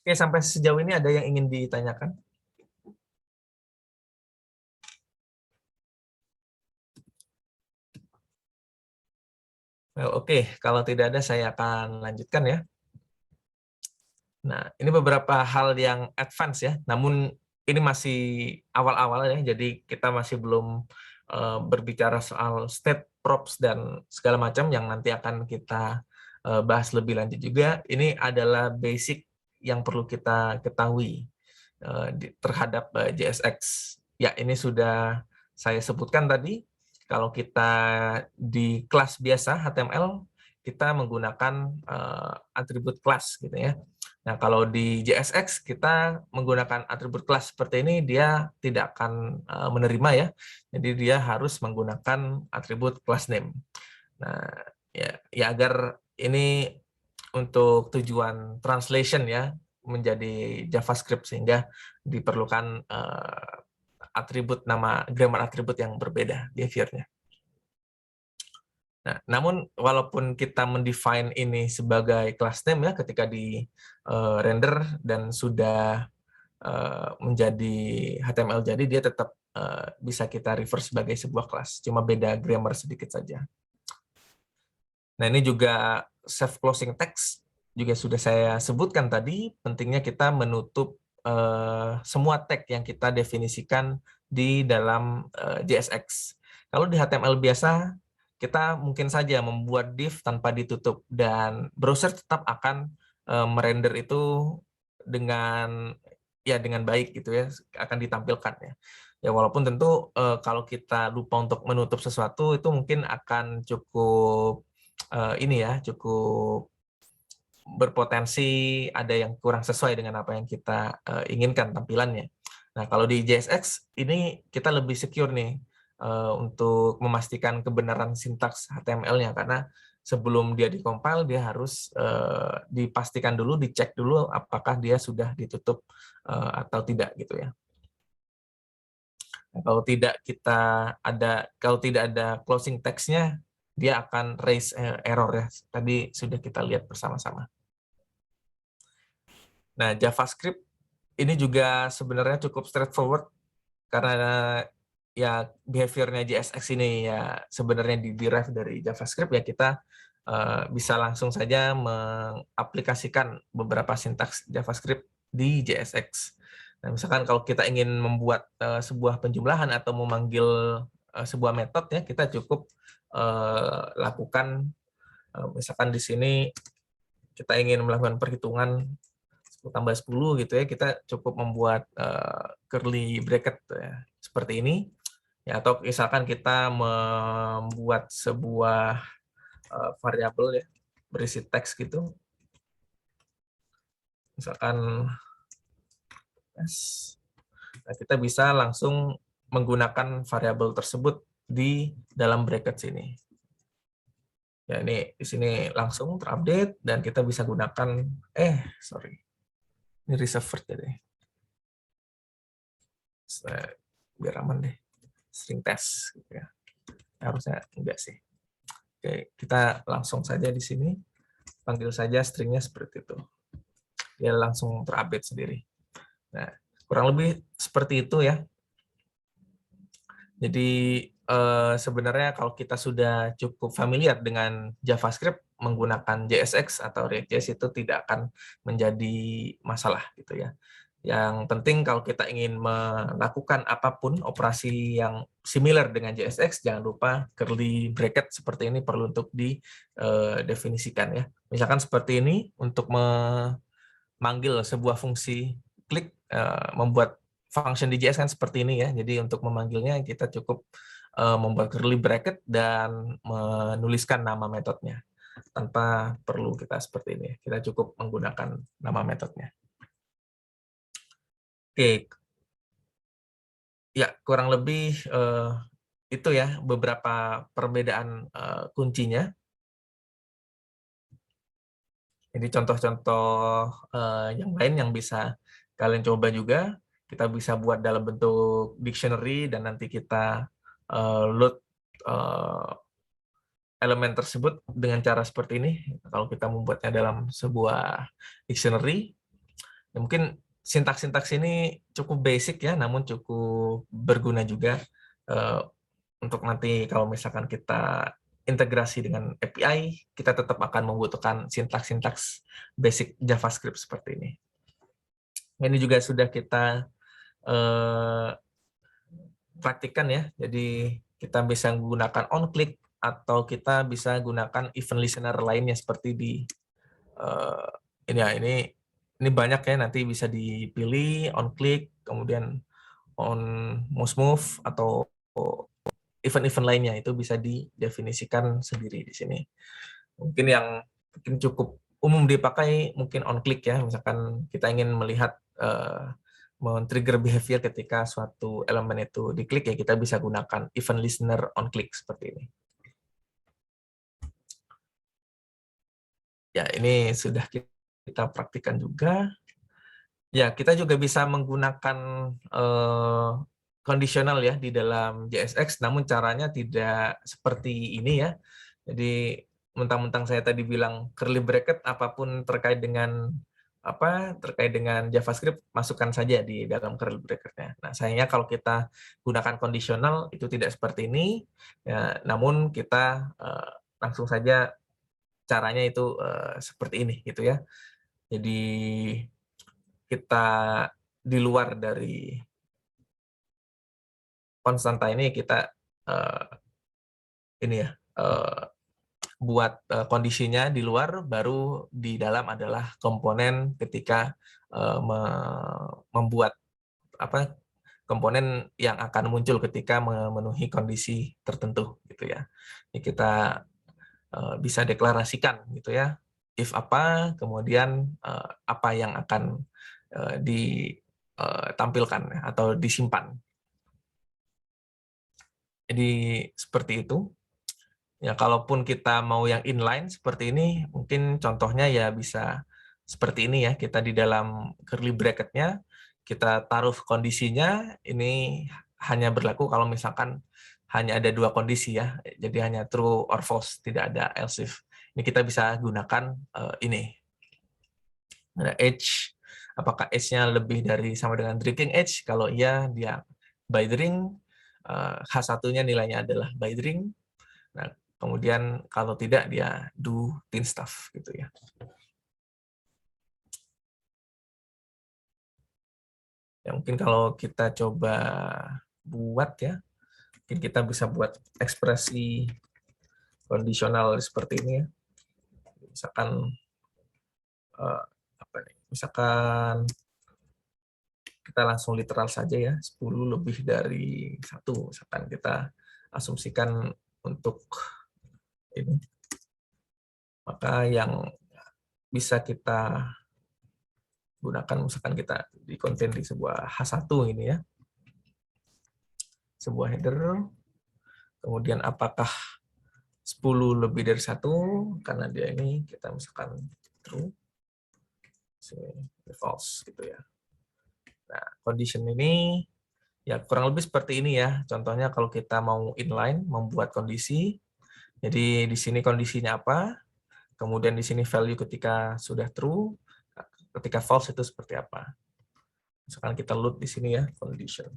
Oke, sampai sejauh ini ada yang ingin ditanyakan? Oke, kalau tidak ada saya akan lanjutkan ya. Nah, ini beberapa hal yang advance ya, namun ini masih awal-awal ya, jadi kita masih belum berbicara soal state, props, dan segala macam yang nanti akan kita bahas lebih lanjut juga. Ini adalah basic yang perlu kita ketahui terhadap JSX. Ya, ini sudah saya sebutkan tadi. Kalau kita di kelas biasa HTML, kita menggunakan atribut kelas gitu ya. Nah, kalau di JSX kita menggunakan atribut kelas seperti ini, dia tidak akan menerima ya. Jadi dia harus menggunakan atribut class name. Nah, ya agar ini untuk tujuan translation ya menjadi JavaScript, sehingga diperlukan atribut grammar atribut yang berbeda behavior-nya. Nah, namun walaupun kita mendefine ini sebagai class name ya ketika di render dan sudah menjadi HTML jadi, dia tetap bisa kita reverse sebagai sebuah kelas, cuma beda grammar sedikit saja. Nah, ini juga self closing text juga sudah saya sebutkan tadi, pentingnya kita menutup semua tag yang kita definisikan di dalam JSX. Kalau di HTML biasa, kita mungkin saja membuat div tanpa ditutup, dan browser tetap akan merender itu dengan baik gitu ya, akan ditampilkan ya. Ya, walaupun tentu kalau kita lupa untuk menutup sesuatu, itu mungkin akan cukup cukup berpotensi ada yang kurang sesuai dengan apa yang kita inginkan tampilannya. Nah, kalau di JSX ini kita lebih secure nih untuk memastikan kebenaran sintaks HTML-nya, karena sebelum dia dikompil dia harus dipastikan dulu, dicek dulu apakah dia sudah ditutup atau tidak gitu ya. Kalau tidak ada closing text-nya, dia akan raise error ya. Tadi sudah kita lihat bersama-sama. Nah, JavaScript ini juga sebenarnya cukup straightforward, karena ya behavior-nya JSX ini ya sebenarnya derive dari JavaScript, ya kita bisa langsung saja mengaplikasikan beberapa sintaks JavaScript di JSX. Nah, misalkan kalau kita ingin membuat sebuah penjumlahan atau memanggil sebuah metode ya, kita cukup lakukan misalkan di sini kita ingin melakukan perhitungan 10 tambah 10 gitu ya, kita cukup membuat curly bracket ya, seperti ini. Ya, atau misalkan kita membuat sebuah variabel ya berisi teks gitu. Misalkan nah, kita bisa langsung menggunakan variabel tersebut di dalam bracket sini. Ya, ini di sini langsung terupdate dan kita bisa gunakan ini reserved jadi. Biar aman deh. String test gitu ya. Harusnya enggak sih. Oke, kita langsung saja di sini panggil saja stringnya seperti itu. Dia langsung terupdate sendiri. Nah, kurang lebih seperti itu ya. Jadi sebenarnya kalau kita sudah cukup familiar dengan JavaScript, menggunakan JSX atau React.js itu tidak akan menjadi masalah gitu ya. Yang penting kalau kita ingin melakukan apapun operasi yang similar dengan JSX, jangan lupa curly bracket seperti ini perlu untuk didefinisikan ya. Misalkan seperti ini untuk memanggil sebuah fungsi klik, membuat function di JS kan seperti ini ya. Jadi untuk memanggilnya kita cukup membuat curly bracket dan menuliskan nama metodenya. Tanpa perlu kita seperti ini. Kita cukup menggunakan nama metodenya. Oke. Ya, kurang lebih itu ya beberapa perbedaan kuncinya. Jadi contoh-contoh yang lain yang bisa kalian coba juga, kita bisa buat dalam bentuk dictionary dan nanti kita load elemen tersebut dengan cara seperti ini. Kalau kita membuatnya dalam sebuah dictionary, ya mungkin sintaks-sintaks ini cukup basic ya, namun cukup berguna juga untuk nanti kalau misalkan kita integrasi dengan API, kita tetap akan membutuhkan sintaks-sintaks basic JavaScript seperti ini. Ini juga sudah kita praktikkan ya, jadi kita bisa menggunakan onClick atau kita bisa gunakan event listener lainnya seperti di ini ini banyak ya, nanti bisa dipilih on click, kemudian on mouse move, atau event-event lainnya itu bisa didefinisikan sendiri di sini. Mungkin yang mungkin cukup umum dipakai mungkin on click ya, misalkan kita ingin melihat men-trigger behavior ketika suatu elemen itu diklik ya, kita bisa gunakan event listener on click seperti ini. Ya, ini sudah kita praktikkan juga. Ya, kita juga bisa menggunakan kondisional ya di dalam JSX, namun caranya tidak seperti ini ya. Jadi mentang-mentang saya tadi bilang curly bracket, apapun terkait dengan JavaScript, masukkan saja di dalam curly bracket-nya. Nah, sayangnya kalau kita gunakan kondisional itu tidak seperti ini, ya, namun kita langsung saja caranya itu seperti ini gitu ya. Jadi kita di luar dari konstanta ini, kita ini ya buat kondisinya di luar, baru di dalam adalah komponen ketika membuat komponen yang akan muncul ketika memenuhi kondisi tertentu gitu ya. Ini kita bisa deklarasikan gitu ya, if apa, kemudian apa yang akan ditampilkan atau disimpan. Jadi seperti itu. Ya, kalaupun kita mau yang inline seperti ini, mungkin contohnya ya bisa seperti ini ya, kita di dalam curly bracket-nya, kita taruh kondisinya, ini hanya berlaku kalau misalkan hanya ada dua kondisi ya, jadi hanya true or false, tidak ada else if. Ini kita bisa gunakan ini. Ada edge, apakah edge-nya lebih dari sama dengan drinking edge? Kalau iya, dia by drink, H1-nya nilainya adalah by drink. Nah, kemudian kalau tidak, dia do thin stuff gitu ya. Ya, mungkin kalau kita coba buat ya, mungkin kita bisa buat ekspresi kondisional seperti ini ya. Misalkan misalkan kita langsung literal saja ya, 10 lebih dari 1, misalkan kita asumsikan untuk ini. Maka yang bisa kita gunakan, misalkan kita di konten di sebuah H1 ini ya, sebuah header, kemudian apakah 10 lebih dari 1, karena dia ini kita misalkan true, false gitu ya. Nah, condition ini ya kurang lebih seperti ini ya. Contohnya kalau kita mau inline, membuat kondisi, jadi di sini kondisinya apa, kemudian di sini value ketika sudah true, ketika false itu seperti apa. Misalkan kita load di sini ya, condition.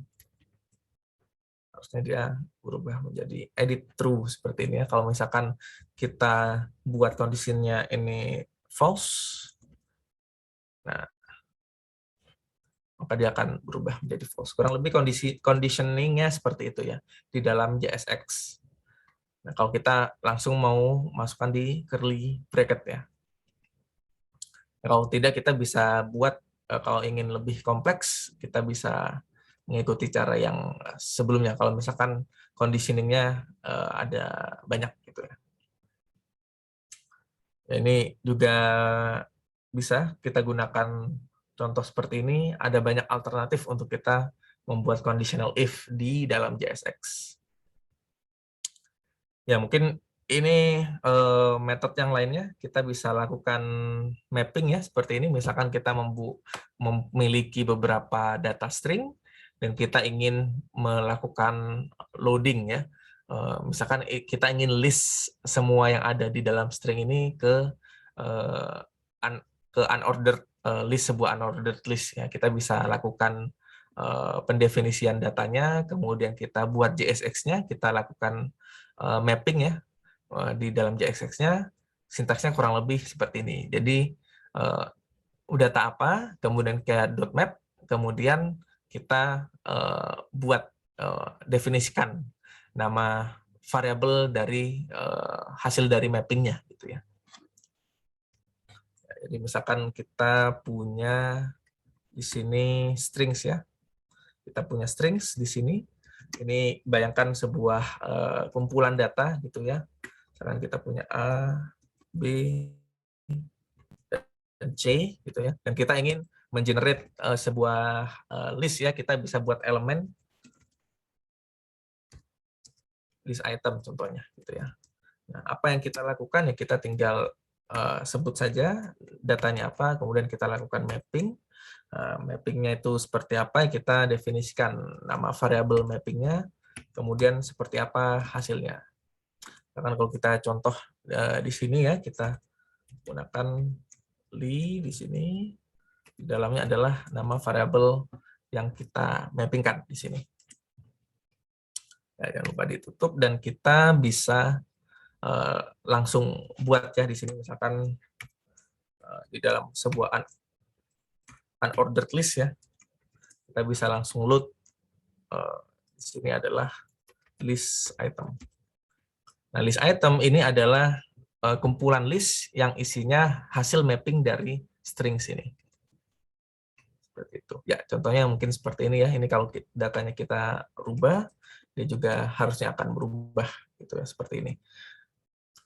Harusnya dia berubah menjadi edit true seperti ini ya. Kalau misalkan kita buat kondisinya ini false, nah maka dia akan berubah menjadi false. Kurang lebih conditioning-nya seperti itu ya di dalam JSX. Nah, kalau kita langsung mau masukkan di curly bracket ya. Kalau tidak, kita bisa buat, kalau ingin lebih kompleks, kita bisa mengikuti cara yang sebelumnya. Kalau misalkan conditioning-nya ada banyak gitu ya. Ini juga bisa kita gunakan contoh seperti ini. Ada banyak alternatif untuk kita membuat conditional if di dalam JSX. Ya, mungkin ini metode yang lainnya, kita bisa lakukan mapping ya, seperti ini. Misalkan kita memiliki beberapa data string, dan kita ingin melakukan loading ya. Misalkan kita ingin list semua yang ada di dalam string ini ke unordered list, sebuah unordered list ya. Kita bisa lakukan pendefinisian datanya, kemudian kita buat JSX-nya, kita lakukan mapping ya di dalam JSX-nya. Sintaksnya kurang lebih seperti ini. Jadi data apa, kemudian kayak .map, kemudian kita buat definisikan nama variabel dari hasil dari mappingnya gitu ya. Jadi misalkan kita punya di sini strings ya. Kita punya strings di sini. Ini bayangkan sebuah kumpulan data gitu ya. Misalkan kita punya A, B, dan C gitu ya. Dan kita ingin mengenerate sebuah list ya. Kita bisa buat elemen list item contohnya gitu ya. Nah, apa yang kita lakukan ya kita tinggal sebut saja datanya apa, kemudian kita lakukan mapping. Mappingnya itu seperti apa, kita definisikan nama variabel mappingnya, kemudian seperti apa hasilnya. Bahkan kalau kita contoh di sini ya, kita gunakan li di sini, di dalamnya adalah nama variabel yang kita mappingkan di sini. Ya, jangan lupa ditutup dan kita bisa langsung buat ya di sini misalkan di dalam sebuah unordered list ya, kita bisa langsung load di sini adalah list item. Nah, list item ini adalah kumpulan list yang isinya hasil mapping dari strings ini. Seperti itu. Ya, contohnya mungkin seperti ini ya. Ini kalau datanya kita rubah, dia juga harusnya akan berubah gitu ya, seperti ini.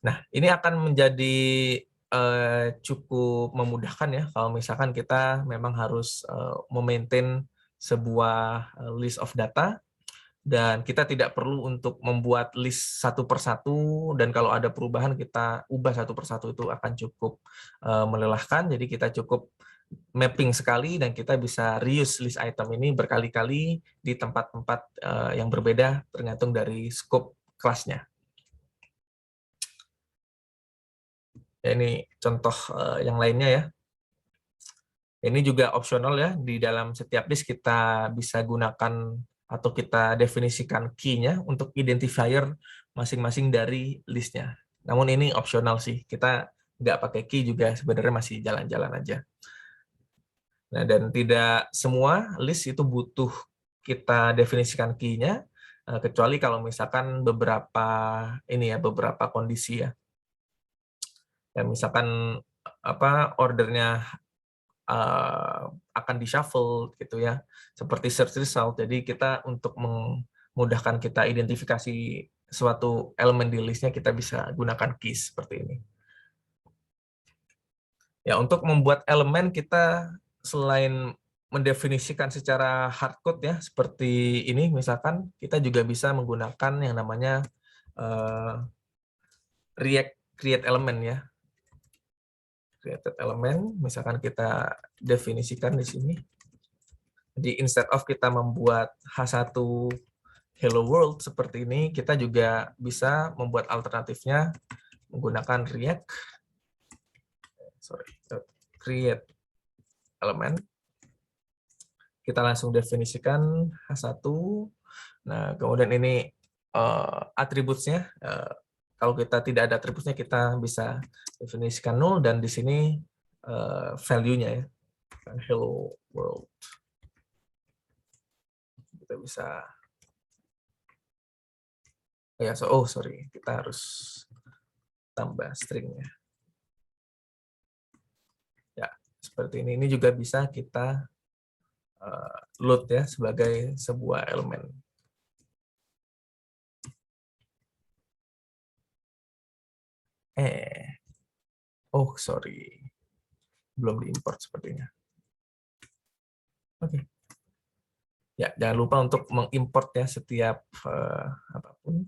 Nah, ini akan menjadi cukup memudahkan ya kalau misalkan kita memang harus memaintain sebuah list of data dan kita tidak perlu untuk membuat list satu persatu dan kalau ada perubahan kita ubah satu persatu itu akan cukup melelahkan. Jadi kita cukup mapping sekali dan kita bisa reuse list item ini berkali-kali di tempat-tempat yang berbeda tergantung dari scope kelasnya. Ya, ini contoh yang lainnya ya. Ini juga opsional ya, di dalam setiap list kita bisa gunakan atau kita definisikan key-nya untuk identifier masing-masing dari listnya. Namun ini opsional sih, kita nggak pakai key juga sebenarnya masih jalan-jalan aja. Nah, dan tidak semua list itu butuh kita definisikan key-nya, kecuali kalau misalkan beberapa kondisi ya. Ya misalkan ordernya akan di-shuffle gitu ya, seperti search result. Jadi kita untuk memudahkan kita identifikasi suatu elemen di listnya, kita bisa gunakan keys seperti ini. Ya, untuk membuat elemen kita selain mendefinisikan secara hardcode ya, seperti ini misalkan, kita juga bisa menggunakan yang namanya React Create Element ya. Created element, misalkan kita definisikan di sini. Jadi instead of kita membuat H1 hello world seperti ini, kita juga bisa membuat alternatifnya menggunakan React create element. Kita langsung definisikan H1. Nah, kemudian ini atributnya. Kalau kita tidak ada atributnya, kita bisa definisikan null, dan di sini value-nya ya, hello world. Kita bisa, ya, sorry, kita harus tambah string-nya. Ya, seperti ini. Ini juga bisa kita load ya sebagai sebuah elemen. Sorry, belum diimport sepertinya. Oke. Ya, jangan lupa untuk mengimport ya setiap apapun.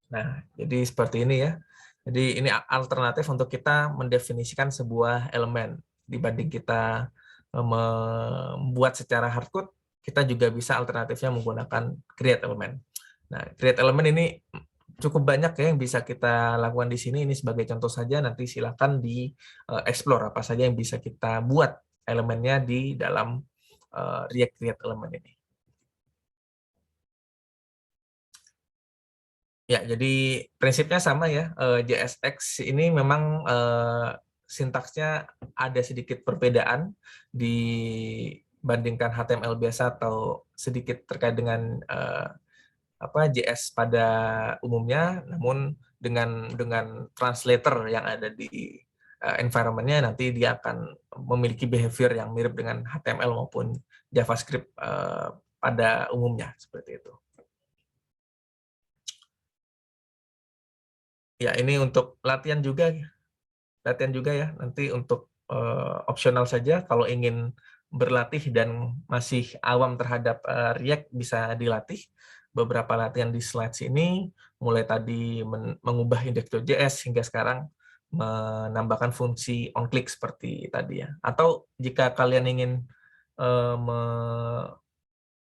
Nah, jadi seperti ini ya. Jadi ini alternatif untuk kita mendefinisikan sebuah elemen. Dibanding kita membuat secara hardcode, kita juga bisa alternatifnya menggunakan create element. Nah, create element ini cukup banyak ya yang bisa kita lakukan di sini. Ini sebagai contoh saja, nanti silakan di explore apa saja yang bisa kita buat elemennya di dalam React Create Element ini. Ya, jadi prinsipnya sama ya. JSX ini memang sintaksnya ada sedikit perbedaan dibandingkan HTML biasa atau sedikit terkait dengan JS pada umumnya, namun dengan translator yang ada di environment-nya nanti dia akan memiliki behavior yang mirip dengan HTML maupun JavaScript pada umumnya, seperti itu. Ya, ini untuk latihan juga ya, nanti untuk opsional saja, kalau ingin berlatih dan masih awam terhadap React bisa dilatih. Beberapa latihan di slides ini, mulai tadi mengubah index.js hingga sekarang menambahkan fungsi onClick seperti tadi ya. Atau jika kalian ingin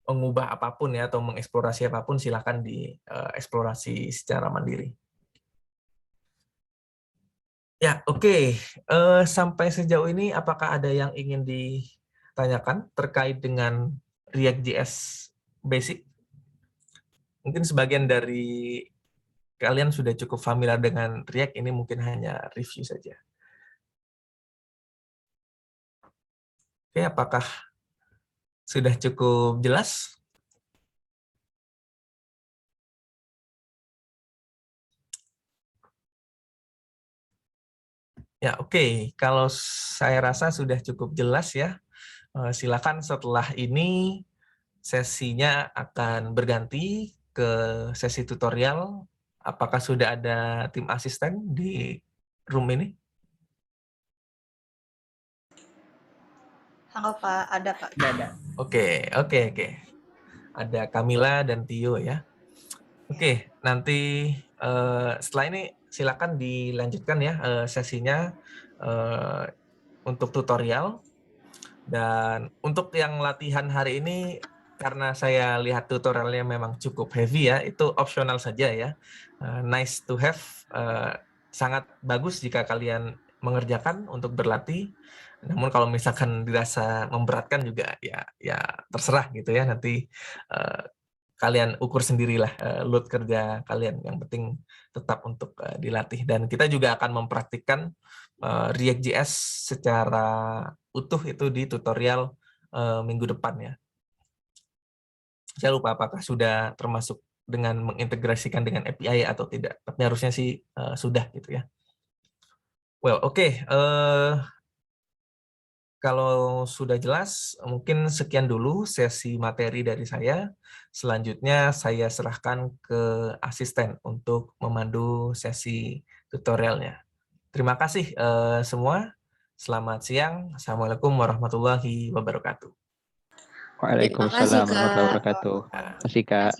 mengubah apapun ya, atau mengeksplorasi apapun, silakan dieksplorasi secara mandiri. Ya, oke. Sampai sejauh ini, apakah ada yang ingin ditanyakan terkait dengan React.js Basic? Mungkin sebagian dari kalian sudah cukup familiar dengan React, ini mungkin hanya review saja. Oke, apakah sudah cukup jelas? Ya, oke. Kalau saya rasa sudah cukup jelas ya. Silakan setelah ini sesinya akan berganti ke sesi tutorial. Apakah sudah ada tim asisten di room ini? Halo Pak, ada Pak. Ada. Oke. Ada Camilla dan Tio ya. Oke, nanti setelah ini silakan dilanjutkan ya sesinya untuk tutorial. Dan untuk yang latihan hari ini, karena saya lihat tutorialnya memang cukup heavy ya, itu opsional saja ya. Nice to have, sangat bagus jika kalian mengerjakan untuk berlatih. Namun kalau misalkan dirasa memberatkan juga ya terserah gitu ya, nanti kalian ukur sendirilah load kerja kalian. Yang penting tetap untuk dilatih. Dan kita juga akan mempraktikkan React.js secara utuh itu di tutorial minggu depan ya. Saya lupa apakah sudah termasuk dengan mengintegrasikan dengan API atau tidak. Tapi harusnya sih sudah gitu ya. Well, oke. Kalau sudah jelas, mungkin sekian dulu sesi materi dari saya. Selanjutnya saya serahkan ke asisten untuk memandu sesi tutorialnya. Terima kasih semua. Selamat siang. Assalamualaikum warahmatullahi wabarakatuh. Terima kasih, Waalaikumsalam warahmatullahi Kak. wabarakatuh. Masih Kak.